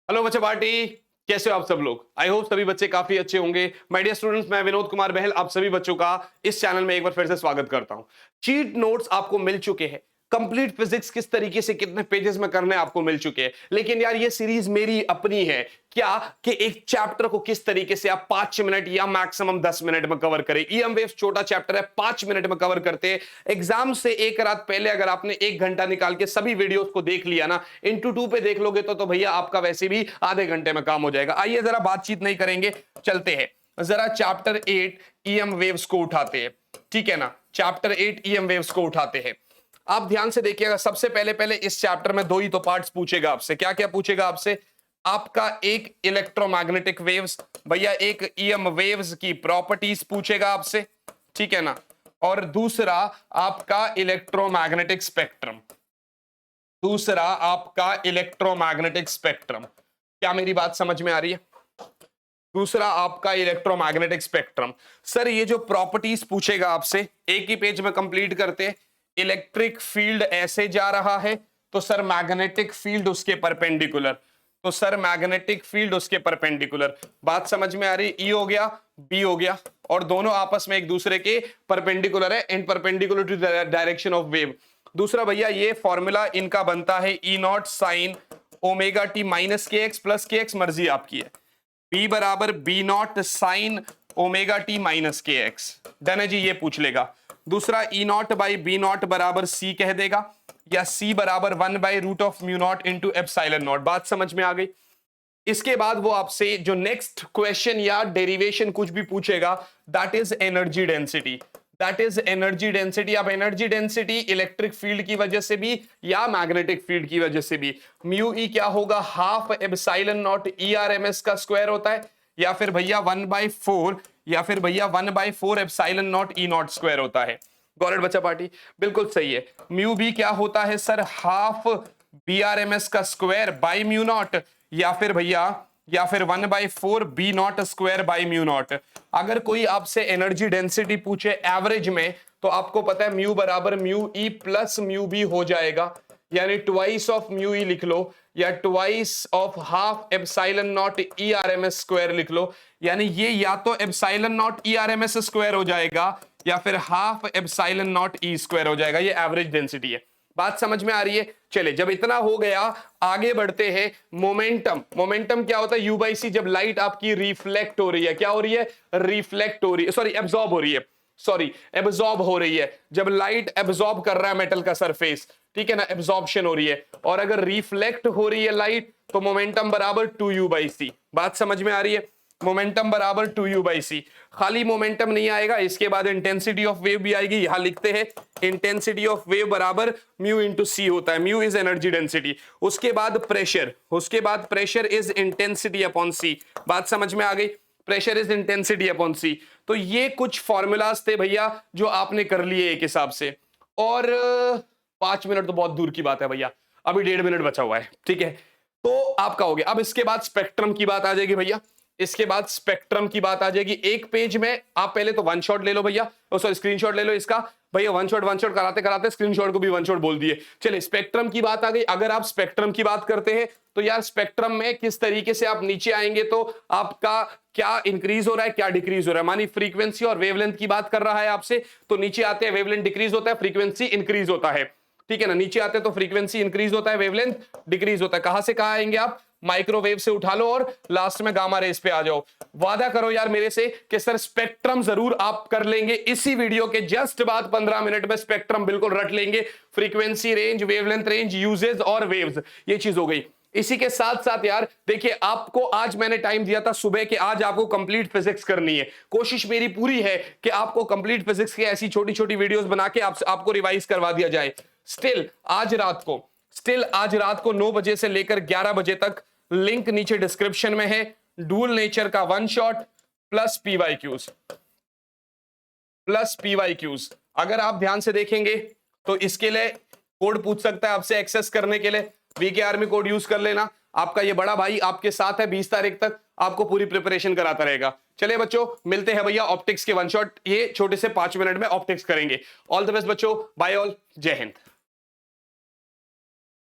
Hello बच्चे party, कैसे हो आप सब लोग। आई होप सभी बच्चे काफी अच्छे होंगे। माय डियर स्टूडेंट्स, मैं विनोद कुमार बहल आप सभी बच्चों का इस चैनल में एक बार फिर से स्वागत करता हूं। चीट नोट्स आपको मिल चुके हैं। कंप्लीट फिजिक्स किस तरीके से कितने पेजेस में करने आपको मिल चुके हैं। लेकिन यार ये सीरीज मेरी अपनी है क्या कि एक चैप्टर को किस तरीके से आप 5 मिनट या मैक्सिमम 10 मिनट में कवर करें। ईएम वेव्स छोटा चैप्टर है, 5 मिनट में कवर करते हैं। एग्जाम से एक रात पहले अगर आपने 1 घंटा निकाल के सभी वीडियोस को देख लिया ना, इंटू 2 पे देख लोगे तो भैया आपका वैसे भी आधे घंटे में काम हो जाएगा। आइए जरा बातचीत नहीं करेंगे, चलते हैं जरा चैप्टर 8 ईएम वेव्स को उठाते हैं। ठीक है ना, चैप्टर 8 ईएम वेव्स को उठाते हैं। आप ध्यान से देखिएगा, सबसे पहले इस चैप्टर में दो ही तो पार्ट्स पूछेगा आपसे। क्या क्या पूछेगा आपसे? आपका एक इलेक्ट्रोमैग्नेटिक वेव्स, भैया एक ईएम वेव्स की प्रॉपर्टीज पूछेगा आपसे, ठीक है ना, और दूसरा आपका इलेक्ट्रोमैग्नेटिक स्पेक्ट्रम। दूसरा आपका इलेक्ट्रोमैग्नेटिक स्पेक्ट्रम। क्या मेरी बात समझ में आ रही है? दूसरा आपका इलेक्ट्रोमैग्नेटिक स्पेक्ट्रम। सर ये जो प्रॉपर्टीज पूछेगा आपसे, एक ही पेज में कंप्लीट करते हैं। इलेक्ट्रिक फील्ड ऐसे जा रहा है तो सर मैग्नेटिक फील्ड उसके परपेंडिकुलर, तो सर मैग्नेटिक फील्ड उसके परपेंडिकुलर। बात समझ में आ रही? ई हो गया, बी हो गया, और दोनों आपस में एक दूसरे के परपेंडिकुलर है, in perpendicular to direction of wave. दूसरा भैया ये फॉर्मूला इनका बनता है E naught sine omega T minus K X plus K X, मर्जी आपकी है। बी बराबर B naught sine omega T minus K X, done है जी, ये पूछ लेगा। दूसरा E naught by B naught बराबर सी कह देगा, या सी बराबर 1 by root of mu naught into epsilon naught. बात समझ में आ गई? इसके बाद वो आपसे जो नेक्स्ट क्वेश्चन या डेरिवेशन कुछ भी पूछेगा, that is energy density. That is energy density. अब एनर्जी डेंसिटी इलेक्ट्रिक फील्ड की वजह से भी या मैग्नेटिक फील्ड की वजह से भी, म्यू ई क्या होगा? Half epsilon naught E R M S का स्क्वायर होता है, या फिर भैया 1/4, या फिर भैया 1/4 epsilon naught E not square होता है। गॉट बच्चा पार्टी, बिल्कुल सही है। म्यू बी क्या होता है sir? Half B R M S का स्क्वायर बाई म्यू नॉट, या फिर भैया 1/4 B naught square by mu naught. अगर कोई आपसे एनर्जी डेंसिटी पूछे एवरेज में, तो आपको पता है म्यू बराबर mu E plus mu B हो जाएगा, यानी ट्वाइस ऑफ म्यू ई लिख लो, या twice of half epsilon naught E R M S square लिख लो। यानी ये या तो epsilon naught E R M S square हो जाएगा, या फिर half epsilon naught E square हो जाएगा। ये एवरेज डेंसिटी है। बात समझ में आ रही है? चले, जब इतना हो गया आगे बढ़ते हैं। मोमेंटम। मोमेंटम क्या होता है? यू बाई सी। जब लाइट आपकी रिफ्लेक्ट हो रही है, क्या हो रही है? रिफ्लेक्ट हो रही है, सॉरी एब्जॉर्ब हो रही है, सॉरी एब्जॉर्ब हो रही है। जब लाइट एब्जॉर्ब कर रहा है मेटल का सरफेस, ठीक है ना, एब्जॉर्प्शन हो रही है। और अगर रिफ्लेक्ट हो रही है लाइट, तो मोमेंटम बराबर 2u बाई सी। बात समझ में आ रही है? मोमेंटम बराबर 2u बाई सी। खाली मोमेंटम नहीं आएगा, इसके बाद इंटेंसिटी ऑफ वेव भी आएगी। यहां लिखते हैं इंटेंसिटी ऑफ वेव बराबर म्यू इंटू सी होता है। Mu is energy density. उसके बाद प्रेशर, उसके बाद प्रेशर इज इंटेंसिटी अपॉन सी। बात समझ में आ गई? प्रेशर इज इंटेंसिटी अपॉन सी। तो ये कुछ फॉर्मूलाज थे भैया जो आपने कर लिए एक हिसाब से। और 5 मिनट तो बहुत दूर की बात है भैया, अभी 1.5 मिनट बचा हुआ है, ठीक है। तो आपका हो गया। अब इसके बाद स्पेक्ट्रम की बात आ जाएगी भैया, इसके बाद स्पेक्ट्रम की बात आ जाएगी। एक पेज में आप पहले तो वन शॉट ले लो भैया, सॉरी स्क्रीनशॉट ले लो इसका भैया। वन शॉट कराते कराते स्क्रीनशॉट को भी वन शॉट बोल दिए। चलिए स्पेक्ट्रम की बात आ गई। अगर आप स्पेक्ट्रम की बात करते हैं तो यार स्पेक्ट्रम में किस तरीके से आप नीचे आएंगे तो आपका क्या इंक्रीज हो रहा है, क्या डिक्रीज हो रहा है। मानी फ्रीक्वेंसी और वेवलेंथ की बात कर रहा है आपसे, तो नीचे आते हैं वेवलेंथ डिक्रीज होता है, फ्रीक्वेंसी इंक्रीज होता है, ठीक है ना। नीचे आते हैं तो फ्रीक्वेंसी इंक्रीज होता है, वेवलेंथ डिक्रीज होता है। कहां से कहां आएंगे आप? माइक्रोवेव से उठा लो और लास्ट में गामा रेस पे आ जाओ। वादा करो यार मेरे से कि सर स्पेक्ट्रम जरूर आप कर लेंगे। इसी वीडियो के जस्ट बाद 15 मिनट में स्पेक्ट्रम बिल्कुल रट लेंगे। Frequency range, wavelength range, usages और वेव्स, ये चीज हो गई। इसी के साथ साथ यार देखिए, आपको आज मैंने टाइम दिया था सुबह के, आज आपको कंप्लीट फिजिक्स करनी है। कोशिश मेरी पूरी है कि आपको कंप्लीट फिजिक्स की ऐसी छोटी छोटी वीडियोस बना के आपको रिवाइज करवा दिया जाए। स्टिल आज रात को 9 बजे से लेकर 11 बजे तक, लिंक नीचे डिस्क्रिप्शन में है, डुअल नेचर का वन शॉट प्लस पीवाईक्यूज। अगर आप ध्यान से देखेंगे तो इसके लिए कोड पूछ सकता है आपसे एक्सेस करने के लिए, वीके आर्मी कोड यूज कर लेना। आपका ये बड़ा भाई आपके साथ है, 20 तारीख तक आपको पूरी प्रिपरेशन कराता रहेगा। चलिए बच्चों, मिलते हैं भैया ऑप्टिक्स के वन शॉट, ये छोटे से 5 मिनट में ऑप्टिक्स करेंगे। ऑल द बेस्ट बच्चों, बाय ऑल, जय हिंद।